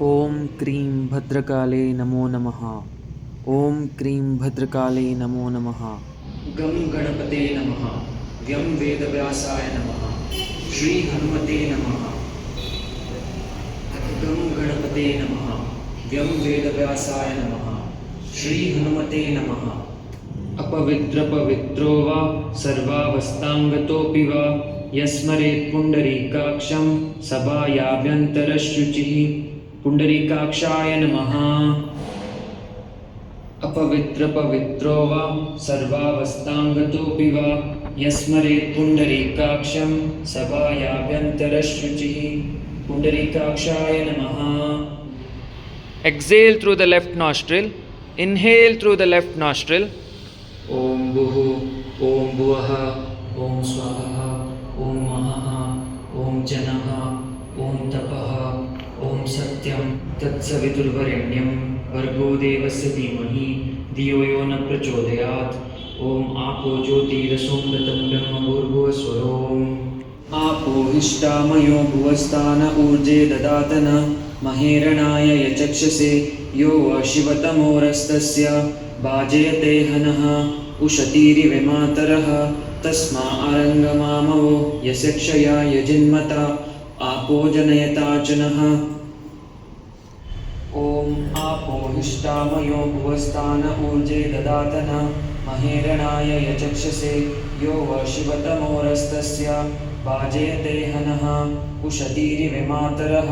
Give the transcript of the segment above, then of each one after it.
ॐ क्रीं भद्रकाले नमो नमः। ॐ क्रीं भद्रकाले नमो नमः। गं गणपते नमः। व्यं वेदव्यासाय नमः। श्री हनुमते नमः। गं गणपते नमः। व्यं वेदव्यासाय नमः। श्री हनुमते नमः। अपवित्रपवित्रो वा सर्वावस्थाङ्गतोऽपि वा यस्मरेत् पुण्डरीकाक्षं सभायाभ्यन्तरशुचिः। पुण्डरीकाक्षाय नमः। अपवित्रपवित्रो वा सर्वावस्थाङ्गतोऽपि वा यस्मरेत् पुण्डरीकाक्षं सभायाभ्यन्तरशुचिः। पुण्डरीकाक्षाय नमः। Exhale through the left nostril. Inhale through the left nostril. ॐ भुः ॐ भुवः ॐ स्वः ॐ महः ॐ जनः ॐ तपः ॐ सत्यं तत्सवितुर्वरेण्यं भर्गो देवस्य धीमहि धियो यो न प्रचोदयात्। ॐ आपो ज्योतिरसोमृतं ब्रह्म भूर्भुवस्वरोम्। आपो हिष्ठामयो भुवस्तान ऊर्जे ददातन महेरणाय यचक्षसे यो शिवतमोरस्तस्य भाजयते हनः उशतीरिविमातरः तस्मा आरङ्गमामवो यशक्षया यजिन्मता आपो जनयताचनः। ॐ आपो हिष्ठामयो भुवस्तान ऊर्जे ददातन महेरणाय यचक्षसे यो शिवतमोरस्तस्य भाजयते हनः उशतीरिविमातरः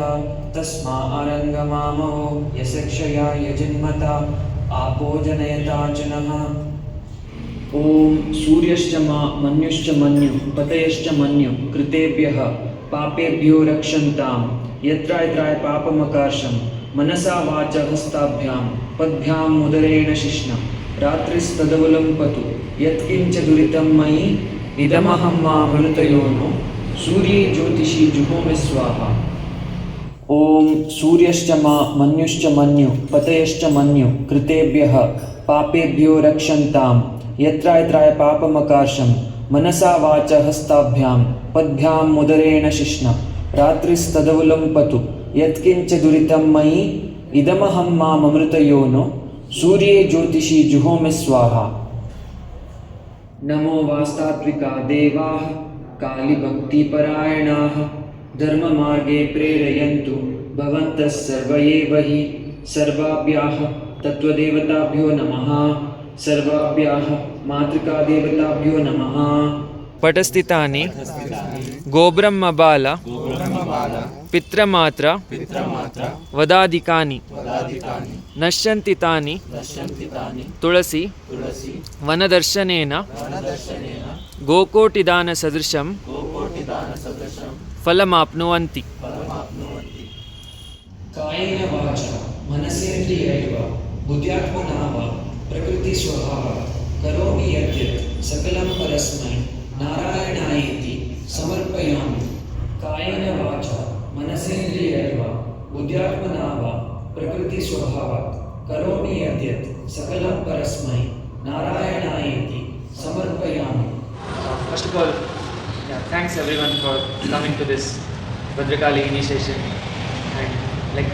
तस्मा आरङ्गमामवो यशक्षया यजिन्मता आपो जनयताचनः। ॐ सूर्यश्च मन्युश्च मन्युः पतयश्च मन्युः कृतेभ्यः पापेभ्यो रक्षन्तां यत्रायत्राय पापमकार्षं मनसा वाचा हस्ताभ्यां पद्भ्यां मुदरेण शिश्न रात्रिस्तदवलम्पतु यत्किञ्च दुरितं मयि इदमहं मामृतयोनो सूर्ये ज्योतिषी जुहोमि स्वाहा। ॐ सूर्यश्च मन्युश्च मन्युः पतयश्च मन्युः कृतेभ्यः पापेभ्यो रक्षन्तां यत्रायत्राय पापमकार्षं मनसा वाचा हस्ताभ्यां पद्भ्यां मुदरेण शिश्न रात्रिस्तदवलम्पतु यत्किञ्च दुरितं मयि इदमहं मामृतयोनो सूर्ये ज्योतिषी जुहोमि स्वाहा। नमो वास्तात्विका देवाः कालीभक्तिपरायणाः धर्ममार्गे प्रेरयन्तु भवन्तः सर्व एव हि। सर्वाभ्याः तत्त्वदेवताभ्यो नमः। सर्वाभ्याः मातृकादेवताभ्यो नमः। पटस्थितानि गोब्रह्मबाल पित्रमात्र वदाधिकानि नश्यन्ति तानि तुलसी वनदर्शनेन गोकोटिदानसदृशं फलमाप्नुवन्ति। कायेन वाचा मनसेन्द्रियैर्वा बुद्ध्यात्मना वा प्रकृतिस्वभावात् करोमि यद्यत् सकलं परस्मै नारायणायेति समर्पयामि। कायेन वाचा मनसेन्द्रियैर्वा बुद्ध्यात्मना वा प्रकृतिस्वभावात् करोमि यद्यत् सकलं परस्मै नारायणायेति समर्पयामि। First of all, thanks everyone for coming to this Bhadrakali initiation. And like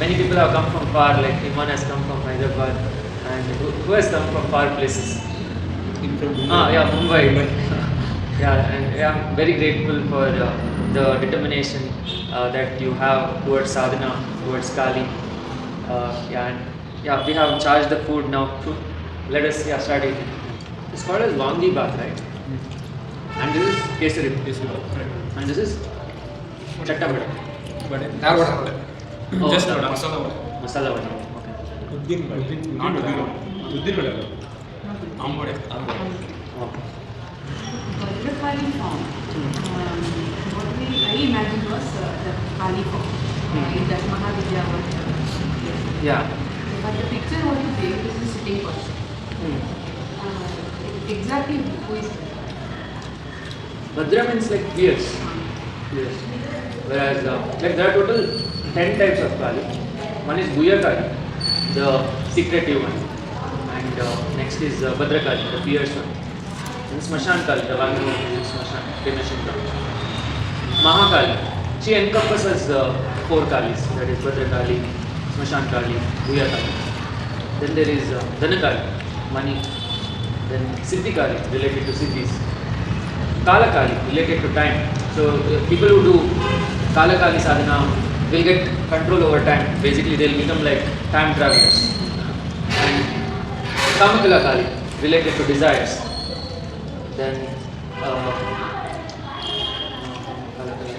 many people have come from far, like Iman has come from Hyderabad, and who has come from far places? Mumbai. And I'm very grateful for the determination that you have towards sadhana, towards Kali. We have charged the food now. Let us start eating. It's called as Wangi Bath, right? And this is Kesari. And this is Chatta Vada. Just masala vada. Masala Vada. Okay. Uddin vada. Aam vada. Okay. Bhadrakali form. What I imagined was the Kali form in that Mahavidya world. Yeah. But the picture what you gave is a sitting person. Exactly who is that? Bhadra means like fierce. Yes. Whereas there are total 10 types of Kali. One is Bhuya Kali, the secretive one. And next is Bhadrakali, the fierce one. And Smashan Kali, the one who is Smashan, cremation ground. Mahakali, she encompasses four Kalis, that is Bhadrakali, Smashan Kali, Bhuya Kali. Then there is Dhanakali, money. Then Siddhi Kali, related to Siddhis. Kala Kali, related to time. So people who do Kala Kali sadhana will get control over time. Basically, they'll become like time travelers. And Kamakala Kali, related to desires. Then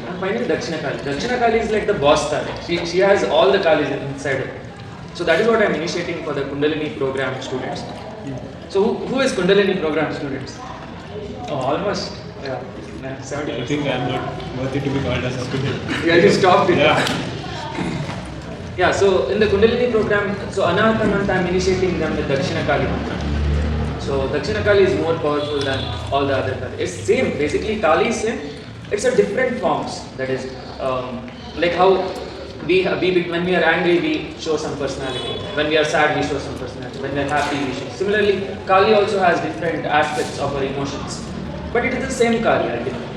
and finally Dakshina Kali. Dakshina Kali is like the boss Kali. She has all the Kalis inside her. So that is what I am initiating for the Kundalini program students. So who is Kundalini program students? Oh, almost. Yeah. I 70%. think I'm not worthy to be called as a student. Yeah, you stopped it. Yeah. Yeah, so in the Kundalini program, so Anahata Mantra, I'm initiating them with Dakshina Kali Mantra. So Dakshina Kali is more powerful than all the other Kali. It's same, basically Kali is same. It's a different forms. That is, like how when we are angry, we show some personality. When we are sad, we show some personality. When we are happy, we show. Similarly, Kali also has different aspects of our emotions. But it is the same Kali, ultimately.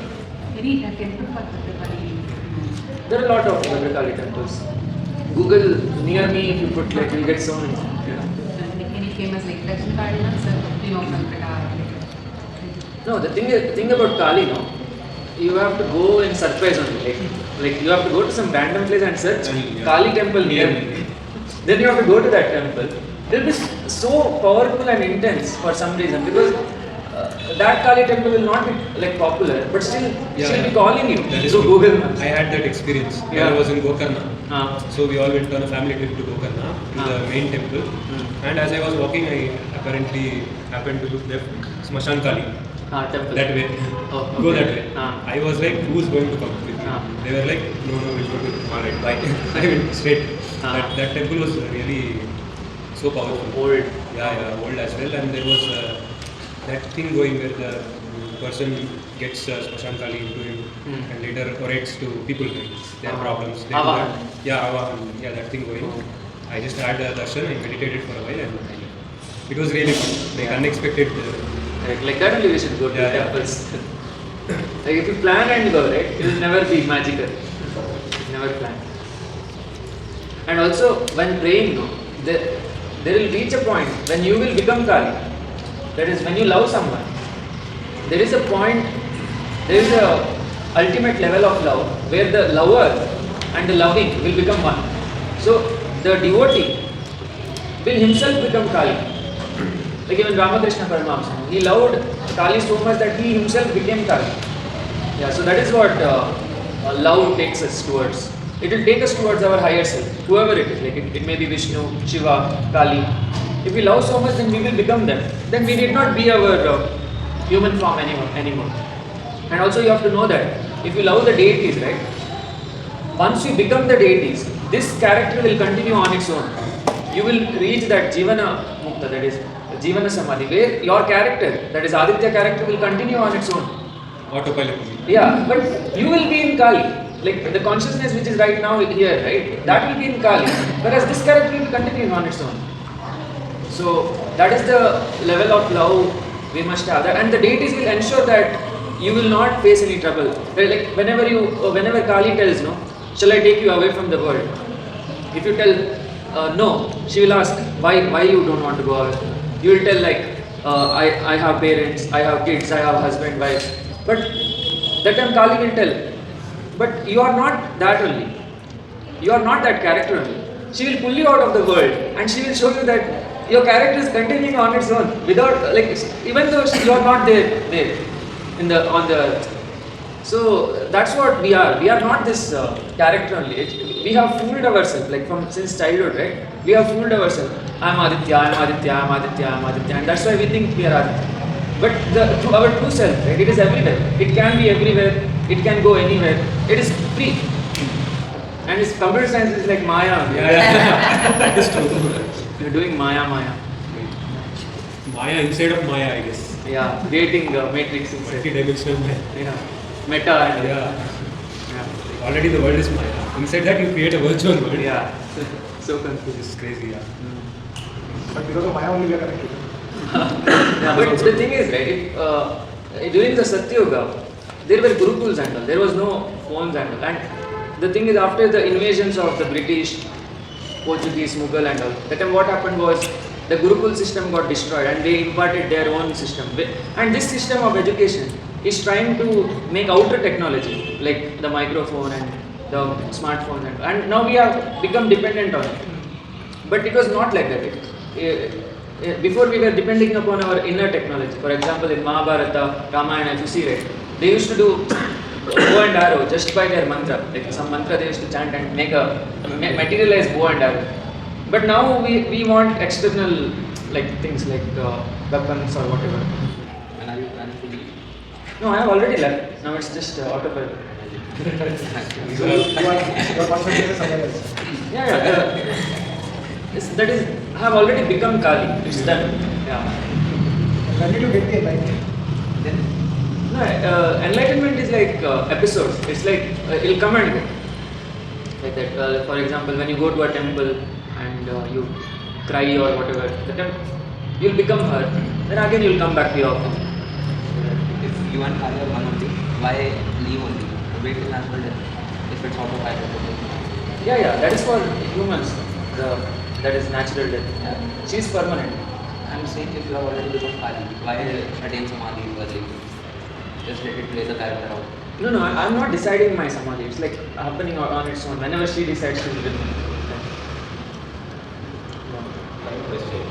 Any temple for Bhadrakali? There are a lot of Bhadrakali temples. Google near me, if you put like, you'll get so many. Yeah. Any famous like Dakshina Kali ones? Do you know Kankada? No, the thing about Kali, no, you have to go and surprise only. Like you have to go to some random place and search Yeah. Kali temple near me. Then you have to go to that temple. It will be so powerful and intense for some reason because that Kali temple will not be like popular, but still she'll be calling you. That is So true. Google Maps. I had that experience when Yeah. I was in Gokarna. Ah. So we all went on a family trip to Gokarna, to the main temple. And as I was walking, I apparently happened to look left, Smashan Kali, Temple. that way. Oh, Go okay. that way. Ah. I was like, who's going to come with me? Ah. They were like, no, we'll go to alright, bye. I went straight. Ah. That temple was really so powerful. Old. Yeah, old as well. And there was that thing going where the person gets Smashan Kali into him and later orates to people, right? Their problems. They do Avahan. that. Yeah, Avahan. Yeah, that thing going. I just had darshan, I meditated for a while and it was really fun. Like unexpected. Like that only we should go to Yeah, yeah. temples. Like if you plan and go, right, it will never be magical. Never plan. And also when praying, no, there will reach a point when you will become Kali. That is when you love someone. There is a point, there is a ultimate level of love where the lover and the loving will become one. So the devotee will himself become Kali. Like even Ramakrishna Paramahamsa, he loved Kali so much that he himself became Kali. Yeah, so that is what love takes us towards. It will take us towards our higher self, whoever it is. Like it may be Vishnu, Shiva, Kali. If we love so much, then we will become them. Then we need not be our human form anymore. And also you have to know that if you love the deities, right? Once you become the deities, this character will continue on its own. You will reach that Jivana Mukta, that is Jivana Samadhi, where your character, that is Aditya character, will continue on its own. Autopilot. Yeah, but you will be in Kali. Like the consciousness which is right now here, right? That will be in Kali. Whereas this character will continue on its own. So that is the level of love we must have. And the deities will ensure that you will not face any trouble. Like whenever Kali tells, no, shall I take you away from the world? If you tell no, she will ask why you don't want to go away. You will tell like I have parents, I have kids, I have husband, wife. But that time Kali will tell, but you are not that only. You are not that character only. She will pull you out of the world and she will show you that your character is continuing on its own without like even though you are not there on the earth. So that's what we are. We are not this character only. We have fooled ourselves like since childhood, right? We have fooled ourselves. I am Aditya, I am Aditya, I am Aditya, I am Aditya, and that's why we think we are Aditya. But our true self, right? It is everywhere. It can be everywhere. It can go anywhere. It is free. And its computer science is like Maya. Yeah. That is true. You're doing Maya. Maya inside of Maya, I guess. Yeah, creating matrix inside. Multi-dimensional Maya. Yeah, meta and Yeah. Already the world is Maya. Inside that you create a virtual world. yeah. So confused. It's crazy, yeah. But because of Maya only we are connected. Yeah, but the thing is, right? During the Satya Yuga, there were gurukuls and all. There was no phones and all. And the thing is, after the invasions of the British, Portuguese, Mughal and all, that time what happened was the Gurukul system got destroyed and they imparted their own system. And this system of education is trying to make outer technology like the microphone and the smartphone and now we have become dependent on it. But it was not like that. Before we were depending upon our inner technology. For example, in Mahabharata, Ramayana, if you see it, they used to do bow and arrow just by their mantra. Like some mantra they used to chant and materialize bow and arrow. But now we want external like things like weapons or whatever. And are you planning to leave? No, I have already left. Now it's just autopilot. So you are concentrating somewhere else. Yeah. That is, I have already become Kali. It's done. Yeah. When did you get the enlightenment? No, enlightenment is like episodes. It's like it'll come and go. Like that. For example, when you go to a temple and you cry or whatever, you'll become her. Then again you'll come back to your form. If you and Kali are one only, why leave only? Wait till natural death if it's autopilot. Yeah. That is for humans. That is natural death. Yeah. She is permanent. I'm saying if you have already become Kali, why attain Samadhi early? Just let it play the character out. No, I'm not deciding my samadhi. It's like happening on its own. Whenever she decides, she will do it. Question.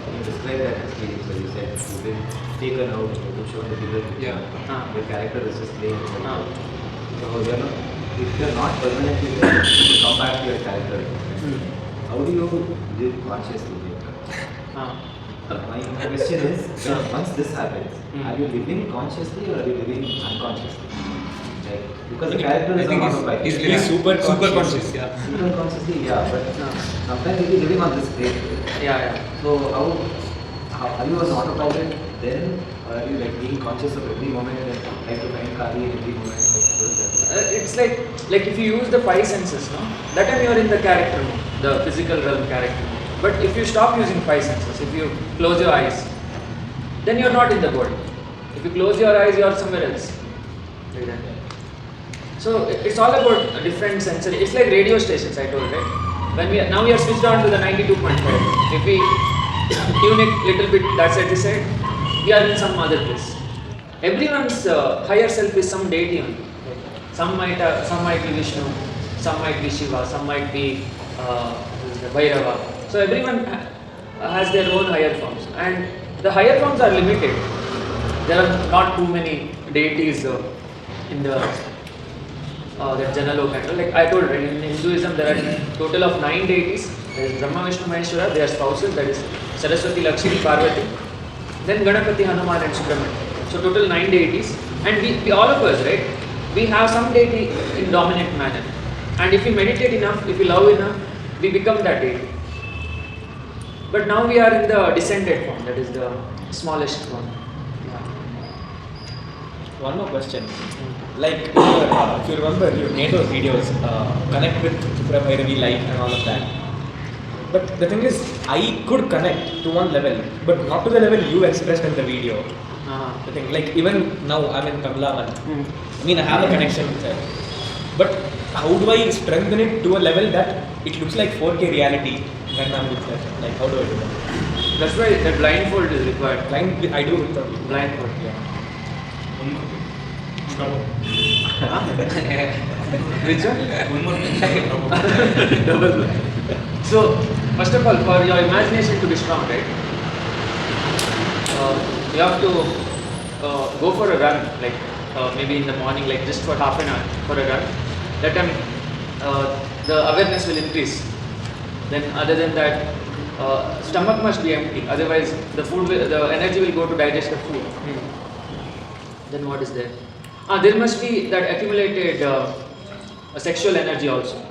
Can you describe that experience where you said you've been taken out, you've been shown the bigger picture, the character is just playing. So if you're not permanently there, you come back to your character. How do you live consciously? My question is, once this happens, are you living consciously or are you living unconsciously? Like, because the character is on autopilot. He's living super conscious. Yeah. Super consciously, yeah, but sometimes you'll be living on this plane. Yeah. So how are you on autopilot then, or are you like being conscious of every moment and trying to find Kali in every moment? It's like if you use the five senses, no? That time you are in the character mode, the physical realm character. But if you stop using five senses, if you close your eyes, then you are not in the body. If you close your eyes, you are somewhere else. Like that. So it's all about a different sensory. It's like radio stations, I told, right? Now we are switched on to the 92.5. If we tune it little bit that side, this side, we are in some other place. Everyone's higher self is some deity only. Some might be Vishnu, some might be Shiva, some might be Bhairava. So everyone has their own higher forms, and the higher forms are limited. There are not too many deities in the that Janaloka. Like I told, right, in Hinduism there are total of 9 deities. There is Brahma, Vishnu, Maheshwara. They are spouses. That is Saraswati, Lakshmi, Parvati. Then Ganapati, Hanuman, and Subramanya. So total 9 deities, and we all of us, right? We have some deity in dominant manner, and if we meditate enough, if we love enough, we become that deity. But now we are in the descended form, that is the smallest form. One more question. Like, if you remember, you made those videos, connect with Tripura Bhairavi life and all of that. But the thing is, I could connect to one level, but not to the level you expressed in the video. The thing, like even now I'm in Kamlavan. I mean, I have a connection with her. But how do I strengthen it to a level that it looks like 4K reality when I'm with her? Like, how do I do that? That's why the blindfold is required. I do with the Blindfold. Which one? Double blind. So, first of all, for your imagination to be strong, right? You have to go for a run, like maybe in the morning, like just for half an hour for a run. That time the awareness will increase. Then other than that, stomach must be empty, otherwise the energy will go to digest the food. Then what is there? There must be that accumulated sexual energy also.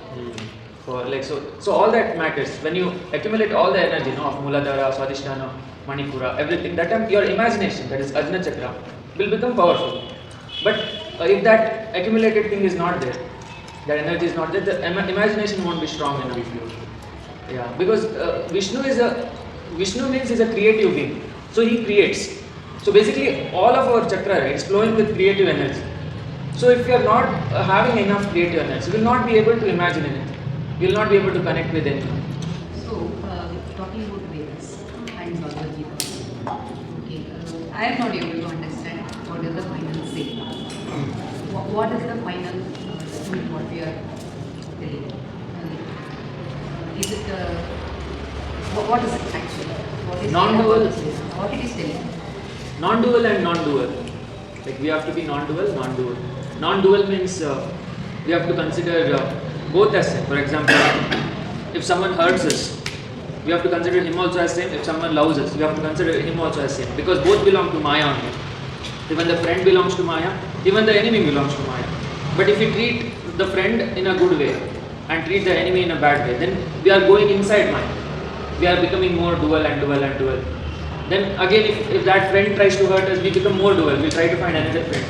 For like so all that matters. When you accumulate all the energy, of Muladhara, Swadhisthana, Manipura, everything, that time your imagination, that is Ajna Chakra, will become powerful. But if that accumulated thing is not there, that energy is not there, the imagination won't be strong enough. Yeah, because Vishnu means is a creative being. So he creates. So basically all of our chakra is flowing with creative energy. So if you are not having enough creativeness, you will not be able to imagine anything. You will not be able to connect with anything. So, talking about Vedas and Bhagavad Gita, okay, I am not able to understand what is the final say. What is the final what we are telling? Is it, what is it actually? What is Non-dual. What it is telling? Non-dual and non-dual. Like we have to be non-dual, non-dual. Non-dual means we have to consider both as same. For example, if someone hurts us, we have to consider him also as same. If someone loves us, we have to consider him also as same. Because both belong to Maya only. Even the friend belongs to Maya, even the enemy belongs to Maya. But if we treat the friend in a good way and treat the enemy in a bad way, then we are going inside Maya. We are becoming more dual and dual and dual. Then again, if that friend tries to hurt us, we become more dual. We try to find another friend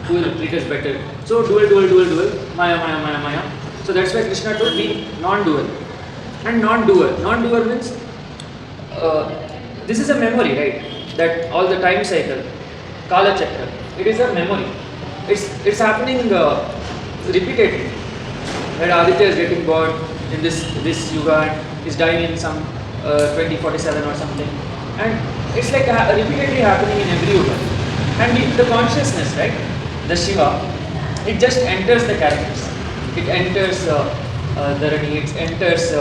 who will treat us better. So dual, dual, dual, dual, Maya, Maya, Maya, Maya. So that's why Krishna told me non-dual. And non-dual. Non-dual means this is a memory, right? That all the time cycle, Kala Chakra. It is a memory. It's happening repeatedly. That Aditya is getting born in this yuga and is dying in some 2047 or something. And it's like repeatedly happening in every yuga. And the consciousness, right? The Shiva, it just enters the characters. It enters Dharani, it enters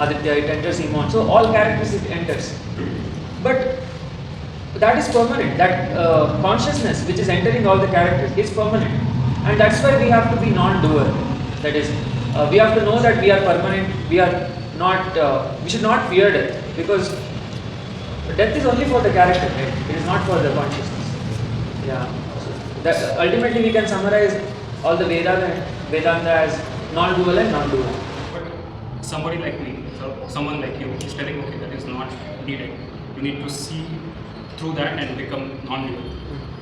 Aditya, it enters Himon. So all characters it enters. But that is permanent. That consciousness which is entering all the characters is permanent. And that's why we have to be non-doer. That is, we have to know that we are permanent. We are not. We should not fear death, because death is only for the character, right? It is not for the consciousness. Yeah. So that, ultimately, we can summarize all the Vedanta as non-dual and non-dual. But somebody like me, so someone like you, is telling, okay, that is not needed. You need to see through that and become non-dual.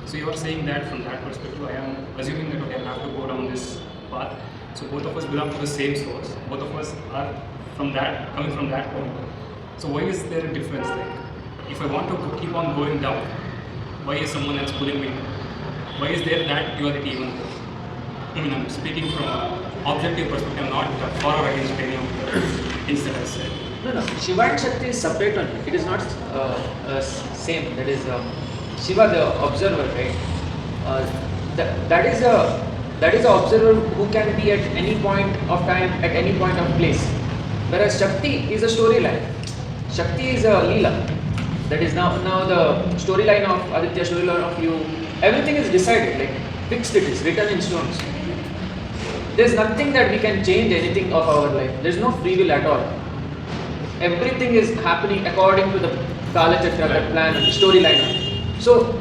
So you are saying that from that perspective. I am assuming that, okay, I have to go down this path. So both of us belong to the same source. Both of us are from that, coming from that point. So why is there a difference? Like, if I want to keep on going down, why is someone else pulling me? Why is there that duality even though? I mean, I'm speaking from an objective perspective, not for or against any of the things that I said. No. Shiva and Shakti is separate only. It is not same. That is Shiva, the observer, right? That is the observer who can be at any point of time, at any point of place. Whereas Shakti is a storyline. Shakti is a Leela. That is now the storyline of Aditya, storyline of you. Everything is decided, like fixed. It is written in stones. There is nothing that we can change anything of our life. There is no free will at all. Everything is happening according to the Kala Chakra, the plan, the storyline. So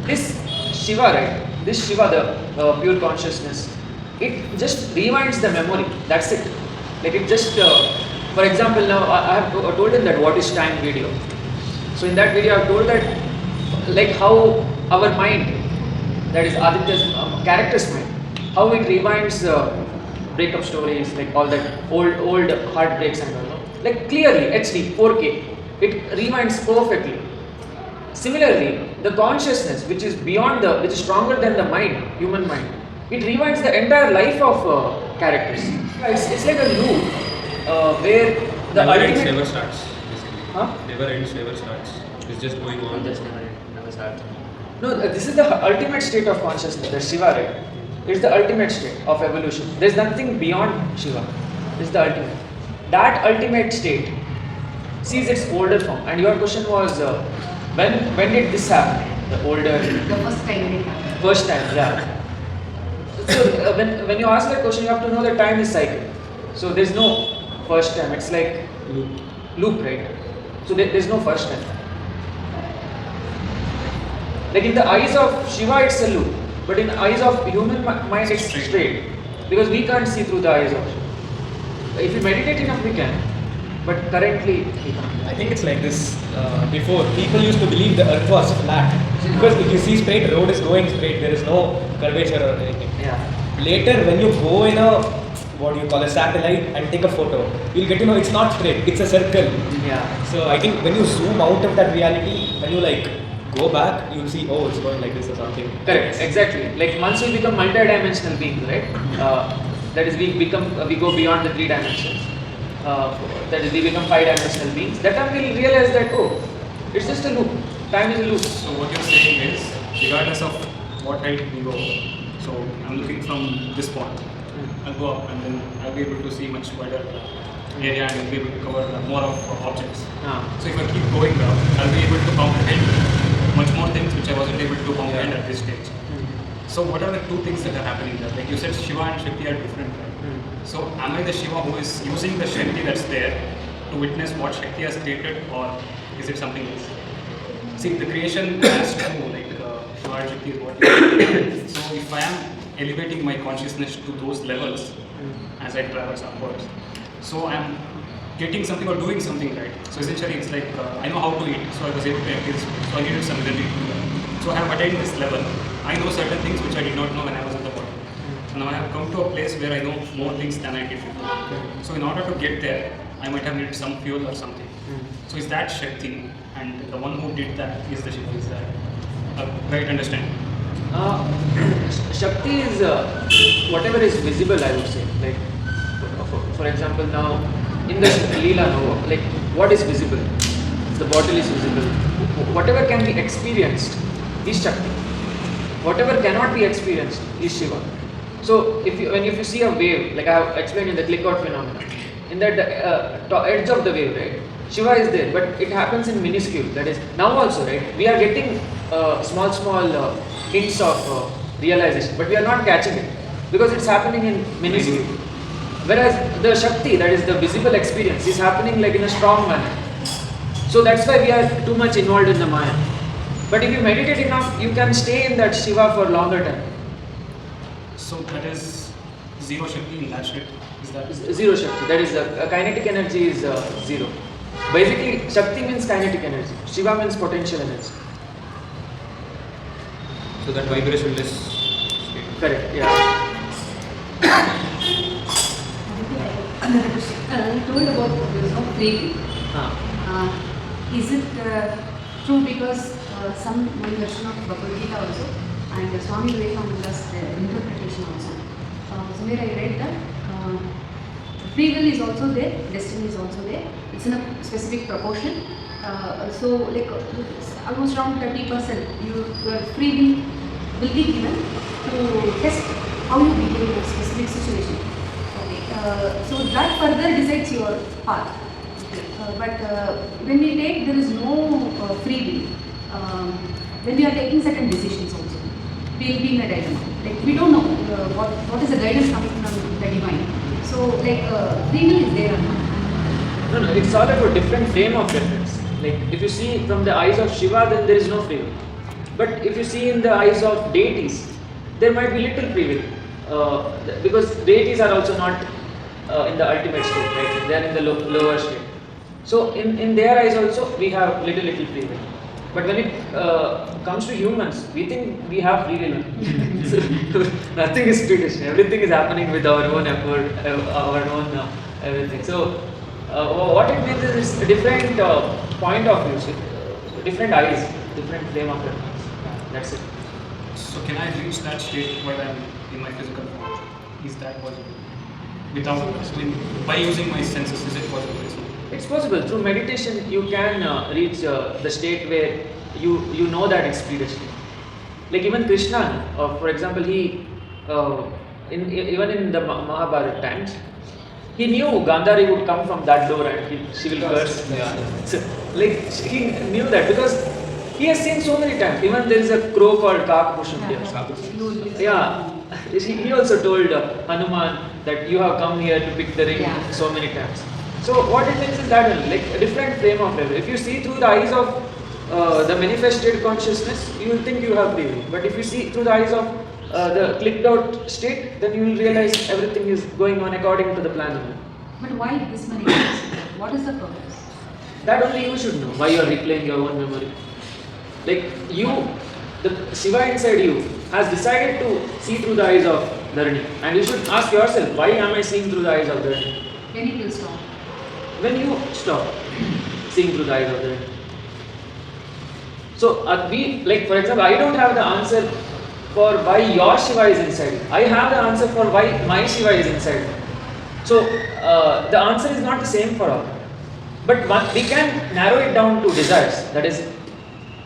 this Shiva, right? This Shiva, the pure consciousness, it just rewinds the memory. That's it. Like it just, for example, now I have told him that what is time video. So in that video I have told that like how our mind, that is Aditya's character's mind, how it rewinds breakup stories, like all that old heartbreaks and all. Like clearly, HD, 4K, it rewinds perfectly. Similarly, the consciousness, which is which is stronger than the mind, human mind, it rewinds the entire life of characters. It's like a loop where the Never ends, ultimate. never starts. Huh? Never ends, never starts. It's just going on. Just never starts. No, this is the ultimate state of consciousness, the Shiva, right? It's the ultimate state of evolution. There's nothing beyond Shiva. This is the ultimate. That ultimate state sees its older form. And your question was, when did this happen? The older. The first time when it happened. First time, yeah. So when you ask that question, you have to know that time is cycle. So there's no first time. It's like loop, right? So there's no first time. Like in the eyes of Shiva, it's a loop, but in the eyes of human mind, it's straight. Because we can't see through the eyes of Shiva. If we meditate enough, we can. But currently, we can't. I think it's like this. Before, people used to believe the earth was flat. Because if you see straight, road is going straight, there is no curvature or anything. Yeah. Later, when you go in a, what do you call, a satellite and take a photo, you'll get to know it's not straight, it's a circle. Yeah. So I think when you zoom out of that reality, when you like go back, you'll see, oh, it's going like this or something. Correct, exactly. Like once we become multi-dimensional beings, right? That is, we go beyond the 3 dimensions. That is, we become 5-dimensional beings. That time we'll realize that, oh, it's just a loop. Time is a loop. So what you're saying is, regardless of what height we go, so I'm looking from this point, I'll go up and then I'll be able to see much wider area and I'll be able to cover more of objects. So if I keep going up, I'll be able to comprehend much more things which I wasn't able to comprehend at this stage. So what are the 2 things that are happening there? Like you said, Shiva and Shakti are different, right? So am I the Shiva who is using the Shakti that's there to witness what Shakti has created, or is it something else? See, the creation has to, like Shiva and Shakti is what you do. So if I am elevating my consciousness to those levels as I traverse upwards, so I am getting something or doing something, right? So essentially it's like I know how to eat, so I was able to empty this food, so I needed some energy to do that. So I have attained this level. I know certain things which I did not know when I was at the bottom. And now I have come to a place where I know more things than I did before. So in order to get there, I might have needed some fuel or something. So is that Shakti, and the one who did that is the Shiva? Is that a right understanding? Shakti is whatever is visible, I would say. Like, for example, now in the Leela Nova, like what is visible? The bottle is visible. Whatever can be experienced is Shakti. Whatever cannot be experienced is Shiva. So if you see a wave, like I have explained in the click out phenomenon, in that edge of the wave, right? Shiva is there, but it happens in minuscule. That is now also, right? We are getting small hints of realization, but we are not catching it because it's happening in minuscule. Whereas the Shakti, that is the visible experience, is happening like in a strong manner. So that's why we are too much involved in the Maya. But if you meditate enough, you can stay in that Shiva for longer time. So that is zero Shakti in that state? Is that Zero Shakti, that is the kinetic energy is 0. Basically, Shakti means kinetic energy, Shiva means potential energy. So that vibrationless state. Correct, yeah. You told about there is no free will. Is it true because some one version of Bhagavad Gita also and Swami Vivekananda's interpretation also. Somewhere I read that free will is also there, destiny is also there. It's in a specific proportion. So like almost around 30% your free will be given to test how you behave in a specific situation. Okay. So that further decides your path. But when we take, there is no free will. When we are taking certain decisions also, we will be in a dilemma. Like we don't know what is the guidance coming from the divine. So like free will is there or not? No, it's all about different frame of reference. Like if you see from the eyes of Shiva, then there is no free will. But if you see in the eyes of deities, there might be little free will. Because deities are also not in the ultimate state, right? They are in the lower state. So in their eyes also, we have little free will. But when it comes to humans, we think we have free will. So, nothing is predestined. Everything is happening with our own effort, our own everything. So what it means is it's a different point of view, different eyes, different frame of reference. That's it. So can I reach that state while I'm in my physical form? Is that possible? Without, by using my senses, is it possible? It's possible. Through meditation, you can reach the state where you know that it's predestined. Like even Krishna, for example, he even in the Mahabharata times, he knew Gandhari would come from that door and she will curse. Yeah. So, like he knew that because he has seen so many times. Even there is a crow called Kakapushamya. Yeah. He also told Hanuman that you have come here to pick the ring so many times. So what it means is that only, like a different frame of reference. If you see through the eyes of the manifested consciousness, you will think you have free will. But if you see through the eyes of the clicked out state, then you will realize everything is going on according to the plan. But why this many years? What is the purpose? That only you should know, why you are replaying your own memory. Like you, the Shiva inside you has decided to see through the eyes of Dharani. And you should ask yourself, why am I seeing through the eyes of Dharani? When it will stop? When you stop seeing through the eyes of Dharani. So we, like for example, I don't have the answer for why your Shiva is inside. I have the answer for why my Shiva is inside. So the answer is not the same for all. But we can narrow it down to desires. That is,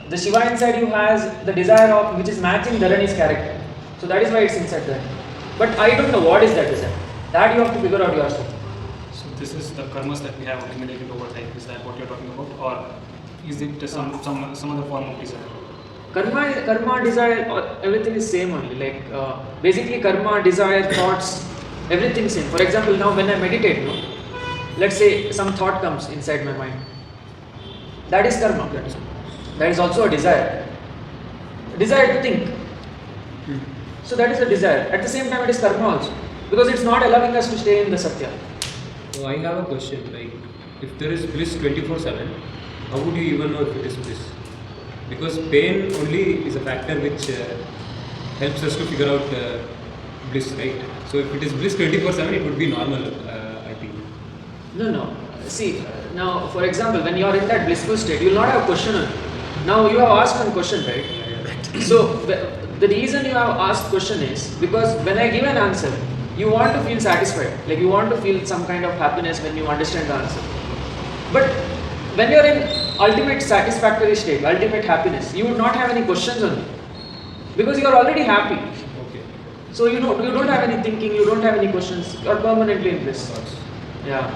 the Shiva inside you has the desire of which is matching Dharani's character. So that is why it's inside Dharani. But I don't know what is that desire. That you have to figure out yourself. So this is the karmas that we have accumulated over time. Is that what you're talking about, or is it some other form of desire? Karma, desire, everything is same only. Like basically, karma, desire, thoughts, everything same. For example, now when I meditate, no, let's say some thought comes inside my mind. That is karma. That is also a desire. A desire to think. So that is a desire. At the same time, it is karma also, because it's not allowing us to stay in the satya. So I have a question. Like, if there is bliss 24/7, how would you even know if it is bliss? Because pain only is a factor which helps us to figure out bliss, right? So if it is bliss 24/7, it would be normal, I think. No. See, now for example, when you are in that blissful state, you will not have a question on it. Now you have asked one question, right? So the reason you have asked question is because when I give an answer, you want to feel satisfied. Like you want to feel some kind of happiness when you understand the answer. But when you are in ultimate satisfactory state, ultimate happiness, you would not have any questions on it because you are already happy. Okay. So you don't have any thinking, you don't have any questions. You are permanently in bliss. Yeah.